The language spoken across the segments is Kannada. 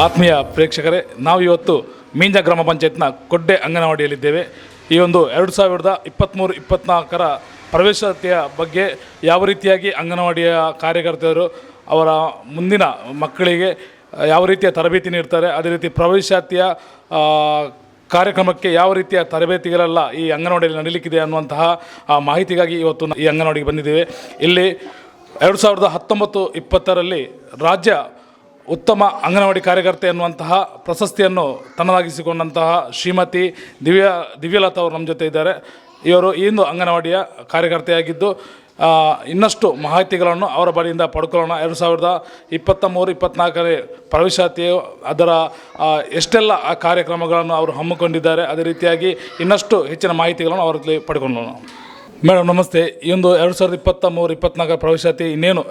ಆತ್ಮೀಯ ಪ್ರೇಕ್ಷಕರೇ, ನಾವು ಇವತ್ತು ಮೀಂಜ ಗ್ರಾಮ ಪಂಚಾಯತ್ನ ಕೊಡ್ಡೆ ಅಂಗನವಾಡಿಯಲ್ಲಿದ್ದೇವೆ. ಈ ಒಂದು 2023-24 ಪ್ರವೇಶಾತಿಯ ಬಗ್ಗೆ ಯಾವ ರೀತಿಯಾಗಿ ಅಂಗನವಾಡಿಯ ಕಾರ್ಯಕರ್ತರು ಅವರ ಮುಂದಿನ ಮಕ್ಕಳಿಗೆ ಯಾವ ರೀತಿಯ ತರಬೇತಿ ನೀಡ್ತಾರೆ, ಅದೇ ರೀತಿ ಪ್ರವೇಶಾತಿಯ ಕಾರ್ಯಕ್ರಮಕ್ಕೆ ಯಾವ ರೀತಿಯ ತರಬೇತಿಗಳೆಲ್ಲ ಈ ಅಂಗನವಾಡಿಯಲ್ಲಿ ನಡೀಲಿಕ್ಕಿದೆ ಅನ್ನುವಂತಹ ಮಾಹಿತಿಗಾಗಿ ಇವತ್ತು ಈ ಅಂಗನವಾಡಿಗೆ ಬಂದಿದ್ದೇವೆ. ಇಲ್ಲಿ 2019-20 ರಾಜ್ಯ ಉತ್ತಮ ಅಂಗನವಾಡಿ ಕಾರ್ಯಕರ್ತೆ ಎನ್ನುವಂತಹ ಪ್ರಶಸ್ತಿಯನ್ನು ತನ್ನದಾಗಿಸಿಕೊಂಡಂತಹ ಶ್ರೀಮತಿ ದಿವ್ಯಲತಾ ಅವರು ನಮ್ಮ ಜೊತೆ ಇದ್ದಾರೆ. ಇವರು ಇಂದು ಅಂಗನವಾಡಿಯ ಕಾರ್ಯಕರ್ತೆಯಾಗಿದ್ದು ಇನ್ನಷ್ಟು ಮಾಹಿತಿಗಳನ್ನು ಅವರ ಬಳಿಯಿಂದ ಪಡ್ಕೊಳ್ಳೋಣ. 2023-24 ಪ್ರವೇಶಾತಿಯು ಅದರ ಎಷ್ಟೆಲ್ಲ ಕಾರ್ಯಕ್ರಮಗಳನ್ನು ಅವರು ಹಮ್ಮಿಕೊಂಡಿದ್ದಾರೆ, ಅದೇ ರೀತಿಯಾಗಿ ಇನ್ನಷ್ಟು ಹೆಚ್ಚಿನ ಮಾಹಿತಿಗಳನ್ನು ಅವರಲ್ಲಿ ಪಡ್ಕೊಳ್ಳೋಣ. ಮೇಡಮ್ ನಮಸ್ತೆ. ಈ ಒಂದು 2023-24 ಪ್ರವೇಶಾತಿ ಇನ್ನೇನು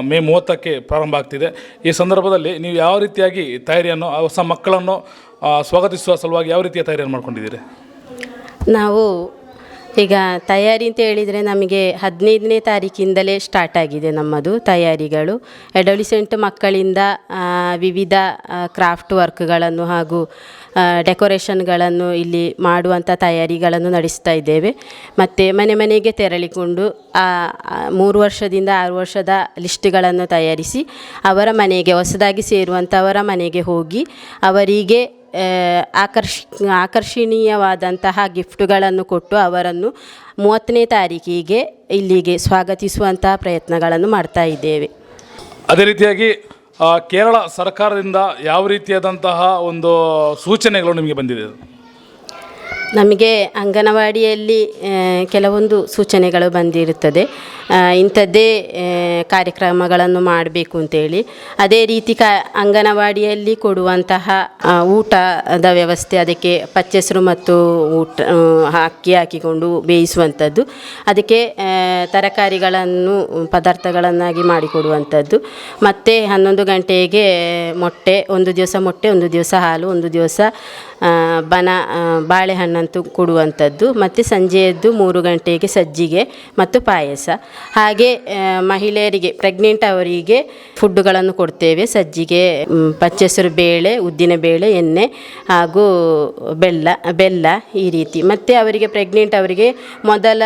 ಮೇ 30ಕ್ಕೆ ಪ್ರಾರಂಭ ಆಗ್ತಿದೆ. ಈ ಸಂದರ್ಭದಲ್ಲಿ ನೀವು ಯಾವ ರೀತಿಯಾಗಿ ತಯಾರಿಯನ್ನು ಹೊಸ ಮಕ್ಕಳನ್ನು ಸ್ವಾಗತಿಸುವ ಸಲುವಾಗಿ ಯಾವ ರೀತಿಯ ತಯಾರಿಯನ್ನು ಮಾಡ್ಕೊಂಡಿದ್ದೀರಿ? ನಾವು ಈಗ ತಯಾರಿ ಅಂತ ಹೇಳಿದರೆ ನಮಗೆ 15ನೇ ತಾರೀಕಿಂದಲೇ ಸ್ಟಾರ್ಟ್ ಆಗಿದೆ ನಮ್ಮದು ತಯಾರಿಗಳು. ಅಡೋಲಿಸೆಂಟ್ ಮಕ್ಕಳಿಂದ ವಿವಿಧ ಕ್ರಾಫ್ಟ್ ವರ್ಕ್ಗಳನ್ನು ಹಾಗೂ ಡೆಕೋರೇಷನ್ಗಳನ್ನು ಇಲ್ಲಿ ಮಾಡುವಂಥ ತಯಾರಿಗಳನ್ನು ನಡೆಸ್ತಾ ಇದ್ದೇವೆ. ಮತ್ತು ಮನೆ ಮನೆಗೆ ತೆರಳಿಕೊಂಡು 3 ವರ್ಷದಿಂದ 6 ವರ್ಷದ ಲಿಸ್ಟ್ಗಳನ್ನು ತಯಾರಿಸಿ ಅವರ ಮನೆಗೆ ಹೊಸದಾಗಿ ಸೇರುವಂಥವರ ಮನೆಗೆ ಹೋಗಿ ಅವರಿಗೆ ಆಕರ್ಷಣೀಯವಾದಂತಹ ಗಿಫ್ಟುಗಳನ್ನು ಕೊಟ್ಟು ಅವರನ್ನು 30ನೇ ತಾರೀಕಿಗೆ ಇಲ್ಲಿಗೆ ಸ್ವಾಗತಿಸುವಂತಹ ಪ್ರಯತ್ನಗಳನ್ನು ಮಾಡ್ತಾ ಇದ್ದೇವೆ. ಅದೇ ರೀತಿಯಾಗಿ ಕೇರಳ ಸರ್ಕಾರದಿಂದ ಯಾವ ರೀತಿಯಾದಂತಹ ಒಂದು ಸೂಚನೆಗಳು ನಿಮಗೆ ಬಂದಿದೆ? ನಮಗೆ ಅಂಗನವಾಡಿಯಲ್ಲಿ ಕೆಲವೊಂದು ಸೂಚನೆಗಳು ಬಂದಿರುತ್ತದೆ, ಇಂಥದ್ದೇ ಕಾರ್ಯಕ್ರಮಗಳನ್ನು ಮಾಡಬೇಕು ಅಂತೇಳಿ. ಅದೇ ರೀತಿ ಅಂಗನವಾಡಿಯಲ್ಲಿ ಕೊಡುವಂತಹ ಊಟದ ವ್ಯವಸ್ಥೆ, ಅದಕ್ಕೆ ಪಚ್ಚೆಸರು ಮತ್ತು ಅಕ್ಕಿ ಹಾಕಿಕೊಂಡು ಬೇಯಿಸುವಂಥದ್ದು, ಅದಕ್ಕೆ ತರಕಾರಿಗಳನ್ನು ಪದಾರ್ಥಗಳನ್ನಾಗಿ ಮಾಡಿಕೊಡುವಂಥದ್ದು, ಮತ್ತು 11 ಗಂಟೆಗೆ ಮೊಟ್ಟೆ, ಒಂದು ದಿವಸ ಮೊಟ್ಟೆ, ಒಂದು ದಿವಸ ಹಾಲು, ಒಂದು ದಿವಸ ಬಾಳೆಹಣ್ಣಂತೂ ಕೊಡುವಂಥದ್ದು, ಮತ್ತು ಸಂಜೆಯದ್ದು 3 ಗಂಟೆಗೆ ಸಜ್ಜಿಗೆ ಮತ್ತು ಪಾಯಸ. ಹಾಗೆ ಮಹಿಳೆಯರಿಗೆ ಪ್ರೆಗ್ನೆಂಟ್ ಅವರಿಗೆ ಫುಡ್ಡುಗಳನ್ನು ಕೊಡ್ತೇವೆ. ಸಜ್ಜಿಗೆ, ಪಚ್ಚೆಸರು ಬೇಳೆ, ಉದ್ದಿನ ಬೇಳೆ, ಎಣ್ಣೆ ಹಾಗೂ ಬೆಲ್ಲ ಈ ರೀತಿ. ಮತ್ತು ಅವರಿಗೆ ಪ್ರೆಗ್ನೆಂಟ್ ಅವರಿಗೆ ಮೊದಲ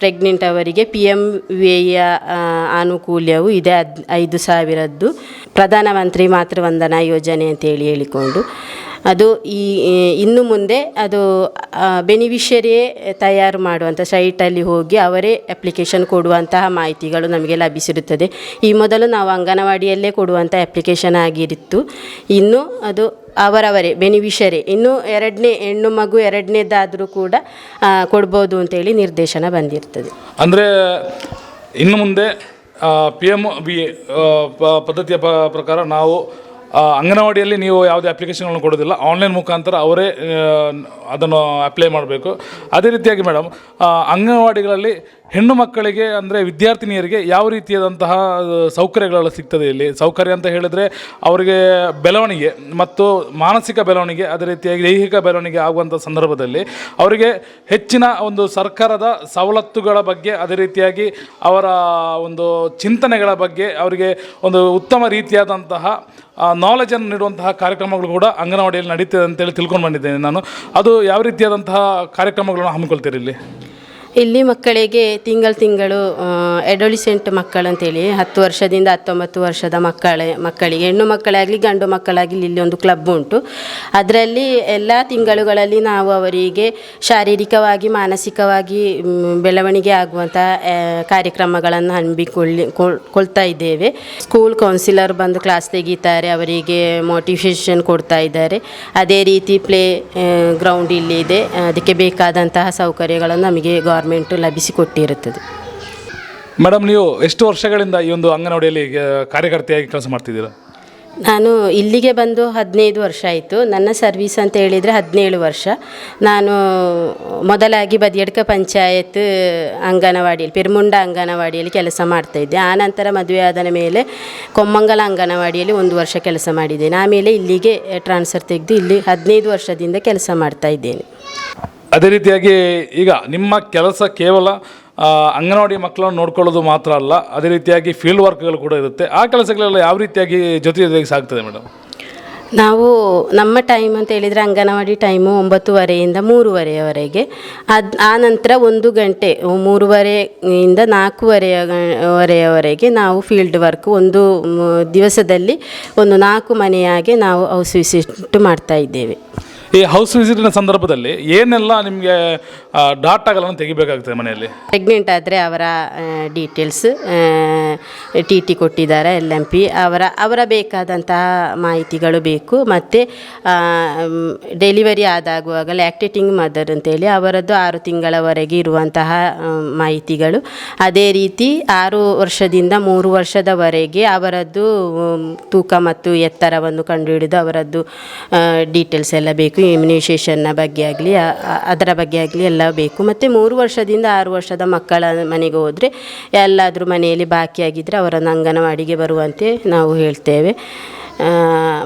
ಪ್ರೆಗ್ನೆಂಟ್ ಅವರಿಗೆ PMVಯ ಆನುಕೂಲ್ಯವು ಇದೆ, 5,000ದ್ದು ಪ್ರಧಾನಮಂತ್ರಿ ಮಾತೃವಂದನಾ ಯೋಜನೆ ಅಂತೇಳಿ ಹೇಳಿಕೊಂಡು ಅದು ಇನ್ನು ಮುಂದೆ ಅದು ಬೆನಿಫಿಷರಿಯೇ ತಯಾರು ಮಾಡುವಂಥ ಸೈಟಲ್ಲಿ ಹೋಗಿ ಅವರೇ ಅಪ್ಲಿಕೇಶನ್ ಕೊಡುವಂತಹ ಮಾಹಿತಿಗಳು ನಮಗೆ ಲಭಿಸಿರುತ್ತದೆ. ಈ ಮೊದಲು ನಾವು ಅಂಗನವಾಡಿಯಲ್ಲೇ ಕೊಡುವಂಥ ಅಪ್ಲಿಕೇಶನ್ ಆಗಿತ್ತು. ಇನ್ನು ಅದು ಅವರವರೇ ಬೆನಿಫಿಷರಿ, ಇನ್ನು 2ನೇ ಹೆಣ್ಣು ಮಗು 2ನೇದಾದರೂ ಕೂಡ ಕೊಡ್ಬೋದು ಅಂತೇಳಿ ನಿರ್ದೇಶನ ಬಂದಿರ್ತದೆ. ಅಂದರೆ ಇನ್ನು ಮುಂದೆ PMV ಪದ್ಧತಿಯ ಪ್ರಕಾರ ನಾವು ಅಂಗನವಾಡಿಯಲ್ಲಿ ನೀವು ಯಾವುದೇ ಅಪ್ಲಿಕೇಶನ್ಗಳನ್ನು ಕೊಡೋದಿಲ್ಲ, ಆನ್ಲೈನ್ ಮುಖಾಂತರ ಅವರೇ ಅದನ್ನು ಅಪ್ಲೈ ಮಾಡಬೇಕು. ಅದೇ ರೀತಿಯಾಗಿ ಮೇಡಮ್, ಅಂಗನವಾಡಿಗಳಲ್ಲಿ ಹೆಣ್ಣು ಮಕ್ಕಳಿಗೆ ಅಂದರೆ ವಿದ್ಯಾರ್ಥಿನಿಯರಿಗೆ ಯಾವ ರೀತಿಯಾದಂತಹ ಸೌಕರ್ಯಗಳೆಲ್ಲ ಸಿಗ್ತದೆ ಇಲ್ಲಿ? ಸೌಕರ್ಯ ಅಂತ ಹೇಳಿದರೆ ಅವರಿಗೆ ಬೆಳವಣಿಗೆ ಮತ್ತು ಮಾನಸಿಕ ಬೆಳವಣಿಗೆ, ಅದೇ ರೀತಿಯಾಗಿ ದೈಹಿಕ ಬೆಳವಣಿಗೆ ಆಗುವಂಥ ಸಂದರ್ಭದಲ್ಲಿ ಅವರಿಗೆ ಹೆಚ್ಚಿನ ಒಂದು ಸರ್ಕಾರದ ಸವಲತ್ತುಗಳ ಬಗ್ಗೆ, ಅದೇ ರೀತಿಯಾಗಿ ಅವರ ಒಂದು ಚಿಂತನೆಗಳ ಬಗ್ಗೆ ಅವರಿಗೆ ಒಂದು ಉತ್ತಮ ರೀತಿಯಾದಂತಹ ನಾಲೆಜನ್ನು ನೀಡುವಂತಹ ಕಾರ್ಯಕ್ರಮಗಳು ಕೂಡ ಅಂಗನವಾಡಿಯಲ್ಲಿ ನಡೀತದೆ ಅಂತೇಳಿ ತಿಳ್ಕೊಂಡು ಬಂದಿದ್ದೇನೆ ನಾನು. ಅದು ಯಾವ ರೀತಿಯಾದಂತಹ ಕಾರ್ಯಕ್ರಮಗಳನ್ನು ಹಮ್ಮಿಕೊಳ್ತೀರಿ ಇಲ್ಲಿ? ಇಲ್ಲಿ ಮಕ್ಕಳಿಗೆ ತಿಂಗಳು ಅಡೋಲಿಸೆಂಟ್ ಮಕ್ಕಳಂತೇಳಿ 10 ವರ್ಷದಿಂದ 19 ವರ್ಷದ ಮಕ್ಕಳಿಗೆ, ಹೆಣ್ಣು ಮಕ್ಕಳಾಗಲಿ ಗಂಡು ಮಕ್ಕಳಾಗಲಿ ಇಲ್ಲಿ ಒಂದು ಕ್ಲಬ್ ಉಂಟು. ಅದರಲ್ಲಿ ಎಲ್ಲ ತಿಂಗಳುಗಳಲ್ಲಿ ನಾವು ಅವರಿಗೆ ಶಾರೀರಿಕವಾಗಿ ಮಾನಸಿಕವಾಗಿ ಬೆಳವಣಿಗೆ ಆಗುವಂಥ ಕಾರ್ಯಕ್ರಮಗಳನ್ನು ಹಮ್ಮಿಕೊಳ್ತಾ ಇದ್ದೇವೆ. ಸ್ಕೂಲ್ ಕೌನ್ಸಿಲರ್ ಬಂದು ಕ್ಲಾಸ್ ತೆಗೀತಾರೆ, ಅವರಿಗೆ ಮೋಟಿವೇಶನ್ ಕೊಡ್ತಾ ಇದ್ದಾರೆ. ಅದೇ ರೀತಿ ಪ್ಲೇ ಗ್ರೌಂಡ್ ಇಲ್ಲಿದೆ, ಅದಕ್ಕೆ ಬೇಕಾದಂತಹ ಸೌಕರ್ಯಗಳನ್ನು ನಮಗೆ ಗೌರ್ಮೆಂಟು ಲಭಿಸಿಕೊಟ್ಟಿರುತ್ತದೆ. ಮೇಡಮ್, ನೀವು ಎಷ್ಟು ವರ್ಷಗಳಿಂದ ಈ ಒಂದು ಅಂಗನವಾಡಿಯಲ್ಲಿ ಕಾರ್ಯಕರ್ತೆಯಾಗಿ ಕೆಲಸ ಮಾಡ್ತಿದ್ದೀರಾ? ನಾನು ಇಲ್ಲಿಗೆ ಬಂದು 15 ವರ್ಷ ಆಯಿತು. ನನ್ನ ಸರ್ವೀಸ್ ಅಂತ ಹೇಳಿದರೆ 17 ವರ್ಷ. ನಾನು ಮೊದಲಾಗಿ ಬದಿಯಡ್ಕ ಪಂಚಾಯತ್ ಅಂಗನವಾಡಿಯಲ್ಲಿ, ಪೆರ್ಮುಂಡ ಅಂಗನವಾಡಿಯಲ್ಲಿ ಕೆಲಸ ಮಾಡ್ತಾಯಿದ್ದೆ. ಆನಂತರ ಮದುವೆ ಆದ ಮೇಲೆ ಕೊಮ್ಮಂಗಲ ಅಂಗನವಾಡಿಯಲ್ಲಿ 1 ವರ್ಷ ಕೆಲಸ ಮಾಡಿದ್ದೇನೆ. ಆಮೇಲೆ ಇಲ್ಲಿಗೆ ಟ್ರಾನ್ಸ್ಫರ್ ತೆಗೆದು ಇಲ್ಲಿ 15 ವರ್ಷದಿಂದ ಕೆಲಸ ಮಾಡ್ತಾಯಿದ್ದೇನೆ. ಅದೇ ರೀತಿಯಾಗಿ ಈಗ ನಿಮ್ಮ ಕೆಲಸ ಕೇವಲ ಅಂಗನವಾಡಿ ಮಕ್ಕಳನ್ನು ನೋಡ್ಕೊಳ್ಳೋದು ಮಾತ್ರ ಅಲ್ಲ, ಅದೇ ರೀತಿಯಾಗಿ ಫೀಲ್ಡ್ ವರ್ಕ್ಗಳು ಕೂಡ ಇರುತ್ತೆ. ಆ ಕೆಲಸಗಳೆಲ್ಲ ಯಾವ ರೀತಿಯಾಗಿ ಜೊತೆಗೆ ಸಾಗ್ತದೆ ಮೇಡಮ್? ನಾವು ನಮ್ಮ ಟೈಮ್ ಅಂತ ಹೇಳಿದರೆ ಅಂಗನವಾಡಿ ಟೈಮು 9:30ಯಿಂದ 3:30ವರೆಗೆ. ಆ ನಂತರ 1 ಗಂಟೆ 3:30ಯಿಂದ 4:30ವರೆಗೆ ನಾವು ಫೀಲ್ಡ್ ವರ್ಕ್ ಒಂದು ದಿವಸದಲ್ಲಿ 4 ಮನೆಯಾಗೆ ನಾವು ಹೌಸ್ ವಿಸಿಟ್ ಮಾಡ್ತಾ ಇದ್ದೇವೆ. ಈ ಹೌಸ್ ವಿಸಿಟಿನ ಸಂದರ್ಭದಲ್ಲಿ ಏನೆಲ್ಲ ನಿಮಗೆ ಡಾಟಾಗಳನ್ನು ತೆಗಿಬೇಕಾಗ್ತದೆ ಮನೆಯಲ್ಲಿ? ಪ್ರೆಗ್ನೆಂಟ್ ಆದರೆ ಅವರ ಡೀಟೇಲ್ಸ್, TT ಕೊಟ್ಟಿದ್ದಾರೆ, LMP, ಅವರ ಬೇಕಾದಂತಹ ಮಾಹಿತಿಗಳು ಬೇಕು. ಮತ್ತು ಡೆಲಿವರಿ ಆದಾಗುವಾಗ ಲ್ಯಾಕ್ಟೇಟಿಂಗ್ ಮದರ್ ಅಂತೇಳಿ ಅವರದ್ದು 6 ತಿಂಗಳವರೆಗೆ ಇರುವಂತಹ ಮಾಹಿತಿಗಳು. ಅದೇ ರೀತಿ 6 ವರ್ಷದಿಂದ 3 ವರ್ಷದವರೆಗೆ ಅವರದ್ದು ತೂಕ ಮತ್ತು ಎತ್ತರವನ್ನು ಕಂಡುಹಿಡಿದು ಅವರದ್ದು ಡೀಟೇಲ್ಸ್ ಎಲ್ಲ ಬೇಕು. ಇಮ್ಯುನೈಸೇಷನ್ನ ಬಗ್ಗೆ ಆಗಲಿ ಅದರ ಬಗ್ಗೆ ಆಗಲಿ ಎಲ್ಲ ಬೇಕು. ಮತ್ತು 3 ವರ್ಷದಿಂದ 6 ವರ್ಷದ ಮಕ್ಕಳ ಮನೆಗೆ ಹೋದರೆ ಎಲ್ಲಾದರೂ ಮನೆಯಲ್ಲಿ ಬಾಕಿಯಾಗಿದ್ದರೆ ಅವರನ್ನು ಅಂಗನವಾಡಿಗೆ ಬರುವಂತೆ ನಾವು ಹೇಳ್ತೇವೆ.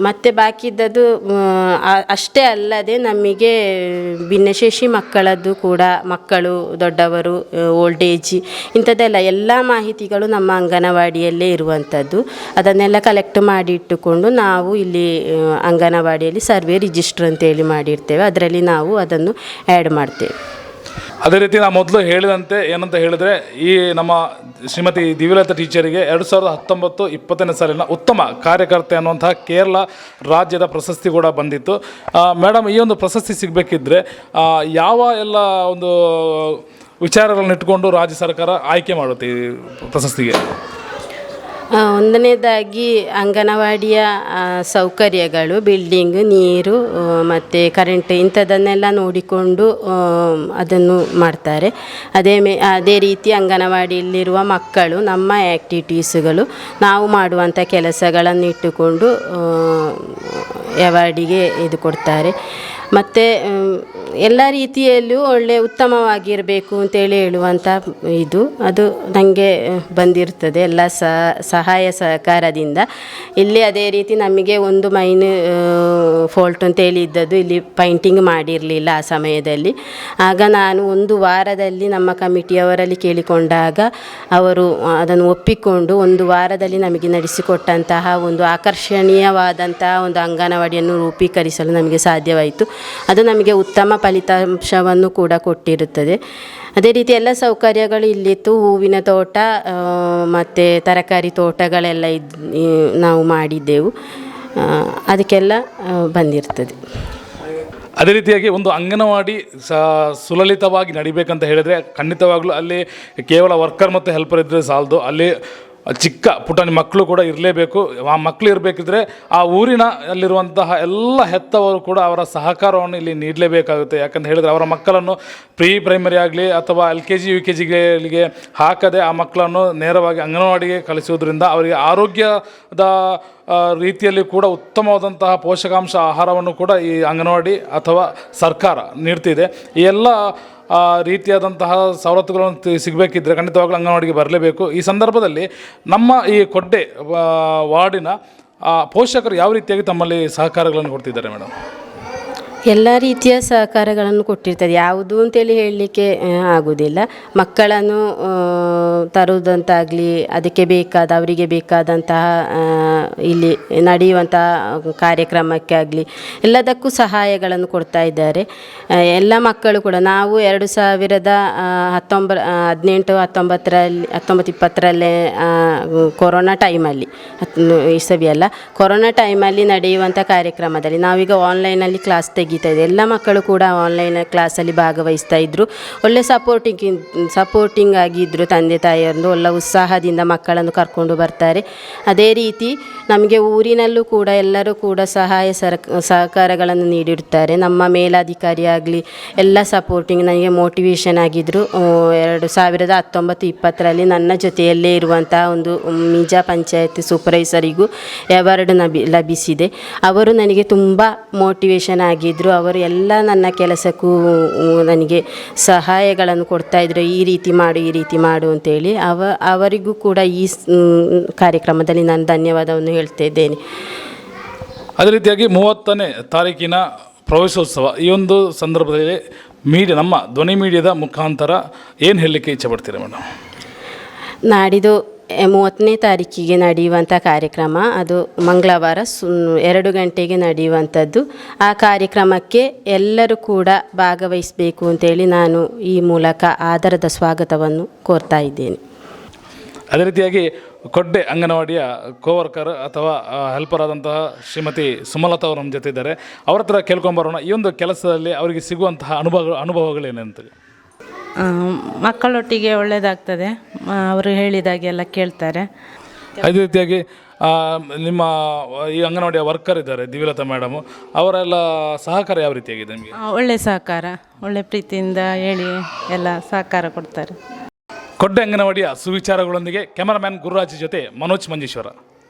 ಮತ್ತು ಬಾಕಿ ಇದ್ದದ್ದು ಅಷ್ಟೇ ಅಲ್ಲದೆ ನಮಗೆ ಭಿನ್ನಶೇಷಿ ಮಕ್ಕಳದ್ದು ಕೂಡ, ಮಕ್ಕಳು, ದೊಡ್ಡವರು, ಓಲ್ಡ್ ಏಜ್, ಇಂಥದ್ದೆಲ್ಲ ಎಲ್ಲ ಮಾಹಿತಿಗಳು ನಮ್ಮ ಅಂಗನವಾಡಿಯಲ್ಲೇ ಇರುವಂಥದ್ದು. ಅದನ್ನೆಲ್ಲ ಕಲೆಕ್ಟ್ ಮಾಡಿ ಇಟ್ಟುಕೊಂಡು ನಾವು ಇಲ್ಲಿ ಅಂಗನವಾಡಿಯಲ್ಲಿ ಸರ್ವೆ ರಿಜಿಸ್ಟ್ರ್ ಅಂತೇಳಿ ಮಾಡಿರ್ತೇವೆ. ಅದರಲ್ಲಿ ನಾವು ಅದನ್ನು ಆ್ಯಡ್ ಮಾಡ್ತೇವೆ. ಅದೇ ರೀತಿ ನಾನು ಮೊದಲು ಹೇಳಿದಂತೆ ಏನಂತ ಹೇಳಿದರೆ, ಈ ನಮ್ಮ ಶ್ರೀಮತಿ ದಿವ್ಯಲತಾ ಟೀಚರಿಗೆ 2019-20ನೇ ಸಾಲಿನ ಉತ್ತಮ ಕಾರ್ಯಕರ್ತೆ ಅನ್ನುವಂತಹ ಕೇರಳ ರಾಜ್ಯದ ಪ್ರಶಸ್ತಿ ಕೂಡ ಬಂದಿತ್ತು. ಮೇಡಮ್, ಈ ಒಂದು ಪ್ರಶಸ್ತಿ ಸಿಗಬೇಕಿದ್ರೆ ಯಾವ ಎಲ್ಲ ಒಂದು ವಿಚಾರಗಳನ್ನು ಇಟ್ಕೊಂಡು ರಾಜ್ಯ ಸರ್ಕಾರ ಆಯ್ಕೆ ಮಾಡುತ್ತೆ ಈ ಪ್ರಶಸ್ತಿಗೆ? ಒಂದನೇದಾಗಿ ಅಂಗನವಾಡಿಯ ಸೌಕರ್ಯಗಳು, ಬಿಲ್ಡಿಂಗ್, ನೀರು ಮತ್ತು ಕರೆಂಟ್ ಇಂಥದ್ದನ್ನೆಲ್ಲ ನೋಡಿಕೊಂಡು ಅದನ್ನು ಮಾಡ್ತಾರೆ. ಅದೇ ರೀತಿ ಅಂಗನವಾಡಿಯಲ್ಲಿರುವ ಮಕ್ಕಳು ನಮ್ಮ ಆ್ಯಕ್ಟಿವಿಟೀಸ್ಗಳು, ನಾವು ಮಾಡುವಂಥ ಕೆಲಸಗಳನ್ನು ಇಟ್ಟುಕೊಂಡು ಅವಾರ್ಡಿಗೆ ಇದು ಕೊಡ್ತಾರೆ. ಮತ್ತು ಎಲ್ಲ ರೀತಿಯಲ್ಲೂ ಒಳ್ಳೆಯ ಉತ್ತಮವಾಗಿರಬೇಕು ಅಂತೇಳಿ ಹೇಳುವಂಥ ಅದು ನನಗೆ ಬಂದಿರ್ತದೆ ಎಲ್ಲ ಸಹಾಯ ಸಹಕಾರದಿಂದ. ಇಲ್ಲಿ ಅದೇ ರೀತಿ ನಮಗೆ ಒಂದು ಮೈನ್ ಫಾಲ್ಟ್ ಅಂತೇಳಿ ಇದ್ದದ್ದು, ಇಲ್ಲಿ ಪೈಂಟಿಂಗ್ ಮಾಡಿರಲಿಲ್ಲ ಆ ಸಮಯದಲ್ಲಿ. ಆಗ ನಾನು 1 ವಾರದಲ್ಲಿ ನಮ್ಮ ಕಮಿಟಿಯವರಲ್ಲಿ ಕೇಳಿಕೊಂಡಾಗ ಅವರು ಅದನ್ನು ಒಪ್ಪಿಕೊಂಡು 1 ವಾರದಲ್ಲಿ ನಮಗೆ ನಡೆಸಿಕೊಟ್ಟಂತಹ ಒಂದು ಆಕರ್ಷಣೀಯವಾದಂತಹ ಒಂದು ಅಂಗನವಾಡಿಯನ್ನು ರೂಪೀಕರಿಸಲು ನಮಗೆ ಸಾಧ್ಯವಾಯಿತು. ಅದು ನಮಗೆ ಉತ್ತಮ ಫಲಿತಾಂಶವನ್ನು ಕೂಡ ಕೊಟ್ಟಿರುತ್ತದೆ. ಅದೇ ರೀತಿ ಎಲ್ಲ ಸೌಕರ್ಯಗಳು ಇಲ್ಲಿತ್ತು. ಹೂವಿನ ತೋಟ ಮತ್ತು ತರಕಾರಿ ತೋಟಗಳೆಲ್ಲ ನಾವು ಮಾಡಿದ್ದೆವು. ಅದಕ್ಕೆಲ್ಲ ಬಂದಿರ್ತದೆ. ಅದೇ ರೀತಿಯಾಗಿ ಒಂದು ಅಂಗನವಾಡಿ ಸುಲಲಿತವಾಗಿ ನಡಿಬೇಕಂತ ಹೇಳಿದರೆ ಖಂಡಿತವಾಗ್ಲೂ ಅಲ್ಲಿ ಕೇವಲ ವರ್ಕರ್ ಮತ್ತು ಹೆಲ್ಪರ್ ಇದ್ದರೆ ಸಾಲದು. ಅಲ್ಲಿ ಚಿಕ್ಕ ಪುಟಾಣಿ ಮಕ್ಕಳು ಕೂಡ ಇರಲೇಬೇಕು. ಆ ಮಕ್ಕಳು ಇರಬೇಕಿದ್ರೆ ಆ ಊರಿನಲ್ಲಿರುವಂತಹ ಎಲ್ಲ ಹೆತ್ತವರು ಕೂಡ ಅವರ ಸಹಕಾರವನ್ನು ಇಲ್ಲಿ ನೀಡಲೇಬೇಕಾಗುತ್ತೆ. ಯಾಕಂತ ಹೇಳಿದರೆ ಅವರ ಮಕ್ಕಳನ್ನು ಪ್ರೈಮರಿ ಆಗಲಿ ಅಥವಾ LKG UKGಗಳಿಗೆ ಹಾಕದೆ ಆ ಮಕ್ಕಳನ್ನು ನೇರವಾಗಿ ಅಂಗನವಾಡಿಗೆ ಕಳಿಸುವುದರಿಂದ ಅವರಿಗೆ ಆರೋಗ್ಯದ ರೀತಿಯಲ್ಲಿ ಕೂಡ ಉತ್ತಮವಾದಂತಹ ಪೋಷಕಾಂಶ ಆಹಾರವನ್ನು ಕೂಡ ಈ ಅಂಗನವಾಡಿ ಅಥವಾ ಸರ್ಕಾರ ನೀಡ್ತಿದೆ. ಈ ಎಲ್ಲ ರೀತಿಯಾದಂತಹ ಸವಲತ್ತುಗಳನ್ನು ಸಿಗಬೇಕಿದ್ರೆ ಖಂಡಿತವಾಗ್ಲೂ ಅಂಗನವಾಡಿಗೆ ಬರಲೇಬೇಕು. ಈ ಸಂದರ್ಭದಲ್ಲಿ ನಮ್ಮ ಈ ಕೊಡ್ಡೆ ವಾರ್ಡಿನ ಪೋಷಕರು ಯಾವ ರೀತಿಯಾಗಿ ತಮ್ಮಲ್ಲಿ ಸಹಕಾರಗಳನ್ನು ಕೊಡ್ತಿದ್ದಾರೆ ಮೇಡಮ್? ಎಲ್ಲ ರೀತಿಯ ಸಹಕಾರಗಳನ್ನು ಕೊಟ್ಟಿರ್ತದೆ. ಯಾವುದು ಅಂತೇಳಿ ಹೇಳಲಿಕ್ಕೆ ಆಗೋದಿಲ್ಲ. ಮಕ್ಕಳನ್ನು ತರುವುದಂತಾಗಲಿ, ಅದಕ್ಕೆ ಅವರಿಗೆ ಬೇಕಾದಂತಹ ಇಲ್ಲಿ ನಡೆಯುವಂತಹ ಕಾರ್ಯಕ್ರಮಕ್ಕೆ ಆಗಲಿ ಎಲ್ಲದಕ್ಕೂ ಸಹಾಯಗಳನ್ನು ಕೊಡ್ತಾ ಇದ್ದಾರೆ. ಎಲ್ಲ ಮಕ್ಕಳು ಕೂಡ ನಾವು 2019-20 ಕೊರೋನಾ ಟೈಮಲ್ಲಿ, ಇಸವಿಯಲ್ಲ, ಕೊರೋನಾ ಟೈಮಲ್ಲಿ ನಡೆಯುವಂಥ ಕಾರ್ಯಕ್ರಮದಲ್ಲಿ ನಾವೀಗ ಆನ್ಲೈನಲ್ಲಿ ಕ್ಲಾಸ್ ತೆಗಿತಾ ಇದೆ. ಎಲ್ಲ ಮಕ್ಕಳು ಕೂಡ ಆನ್ಲೈನ್ ಕ್ಲಾಸಲ್ಲಿ ಭಾಗವಹಿಸ್ತಾ ಇದ್ದರು. ಒಳ್ಳೆ ಸಪೋರ್ಟಿಂಗ್ ಆಗಿದ್ದರು. ತಂದೆ ತಾಯಿಯರು ಒಳ್ಳೆ ಉತ್ಸಾಹದಿಂದ ಮಕ್ಕಳನ್ನು ಕರ್ಕೊಂಡು ಬರ್ತಾರೆ. ಅದೇ ರೀತಿ ನಮಗೆ ಊರಿನಲ್ಲೂ ಕೂಡ ಎಲ್ಲರೂ ಕೂಡ ಸಹಕಾರಗಳನ್ನು ನೀಡಿರುತ್ತಾರೆ. ನಮ್ಮ ಮೇಲಾಧಿಕಾರಿ ಆಗಲಿ ಎಲ್ಲ ಸಪೋರ್ಟಿಂಗ್, ನನಗೆ ಮೋಟಿವೇಶನ್ ಆಗಿದ್ದರು. 2019-20 ನನ್ನ ಜೊತೆಯಲ್ಲೇ ಇರುವಂಥ ಒಂದು ಮೀಜಾ ಪಂಚಾಯತ್ ಸೂಪರ್ವೈಸರಿಗೂ ಅವಾರ್ಡ್ ಲಭಿಸಿದೆ. ಅವರು ನನಗೆ ತುಂಬ ಮೋಟಿವೇಶನ್ ಆಗಿದ್ದರು. ಅವರು ಎಲ್ಲ ನನ್ನ ಕೆಲಸಕ್ಕೂ ನನಗೆ ಸಹಾಯಗಳನ್ನು ಕೊಡ್ತಾಯಿದ್ರು. ಈ ರೀತಿ ಮಾಡು ಅಂತೇಳಿ ಅವರಿಗೂ ಕೂಡ ಈ ಕಾರ್ಯಕ್ರಮದಲ್ಲಿ ನಾನು ಧನ್ಯವಾದವನ್ನು ಹೇಳ್ತಾ ಇದ್ದೇನೆ. ಅದೇ ರೀತಿಯಾಗಿ 30ನೇ ತಾರೀಕಿನ ಪ್ರವೇಶೋತ್ಸವ ಈ ಒಂದು ಸಂದರ್ಭದಲ್ಲಿ ನಮ್ಮ ಧ್ವನಿ ಮೀಡಿಯಾದ ಮುಖಾಂತರ ಏನು ಹೇಳಲಿಕ್ಕೆ ಇಚ್ಛೆ ಪಡ್ತೀರಾ ಮೇಡಮ್? ನಾಡಿದ್ದು 30ನೇ ತಾರೀಕಿಗೆ ನಡೆಯುವಂಥ ಕಾರ್ಯಕ್ರಮ, ಅದು ಮಂಗಳವಾರ 2 ಗಂಟೆಗೆ ನಡೆಯುವಂಥದ್ದು. ಆ ಕಾರ್ಯಕ್ರಮಕ್ಕೆ ಎಲ್ಲರೂ ಕೂಡ ಭಾಗವಹಿಸಬೇಕು ಅಂತೇಳಿ ನಾನು ಈ ಮೂಲಕ ಆದರದ ಸ್ವಾಗತವನ್ನು ಕೋರ್ತಾ ಇದ್ದೇನೆ. ಅದೇ ರೀತಿಯಾಗಿ ಕೊಡ್ಡೆ ಅಂಗನವಾಡಿಯ ಕೋವರ್ಕರ್ ಅಥವಾ ಹೆಲ್ಪರ್ ಆದಂತಹ ಶ್ರೀಮತಿ ಸುಮಲತಾ ಅವರು ನಮ್ಮ ಜೊತೆ ಇದ್ದಾರೆ. ಅವ್ರ ಹತ್ರ ಕೇಳ್ಕೊಂಬರೋಣ, ಈ ಒಂದು ಕೆಲಸದಲ್ಲಿ ಅವರಿಗೆ ಸಿಗುವಂತಹ ಅನುಭವಗಳೇನಂತ. ಮಕ್ಕಳೊಟ್ಟಿಗೆ ಒಳ್ಳೆಯದಾಗ್ತದೆ, ಅವರು ಹೇಳಿದಾಗೆಲ್ಲ ಕೇಳ್ತಾರೆ. ಅದೇ ರೀತಿಯಾಗಿ ನಿಮ್ಮ ಈ ಅಂಗನವಾಡಿಯ ವರ್ಕರ್ ಇದ್ದಾರೆ ದಿವ್ಯಲತಾ ಮೇಡಮು, ಅವರೆಲ್ಲ ಸಹಕಾರ ಯಾವ ರೀತಿಯಾಗಿದೆ ನಿಮಗೆ? ಒಳ್ಳೆ ಸಹಕಾರ, ಒಳ್ಳೆ ಪ್ರೀತಿಯಿಂದ ಹೇಳಿ ಎಲ್ಲ ಸಹಕಾರ ಕೊಡ್ತಾರೆ. ಕೊಡ್ಡೆ ಅಂಗನವಾಡಿಯ ಸುವಿಚಾರಗಳೊಂದಿಗೆ ಕ್ಯಾಮರಾಮ್ಯಾನ್ ಗುರುರಾಜ್ ಜೊತೆ ಮನೋಜ್ ಮಂಜೇಶ್ವರ.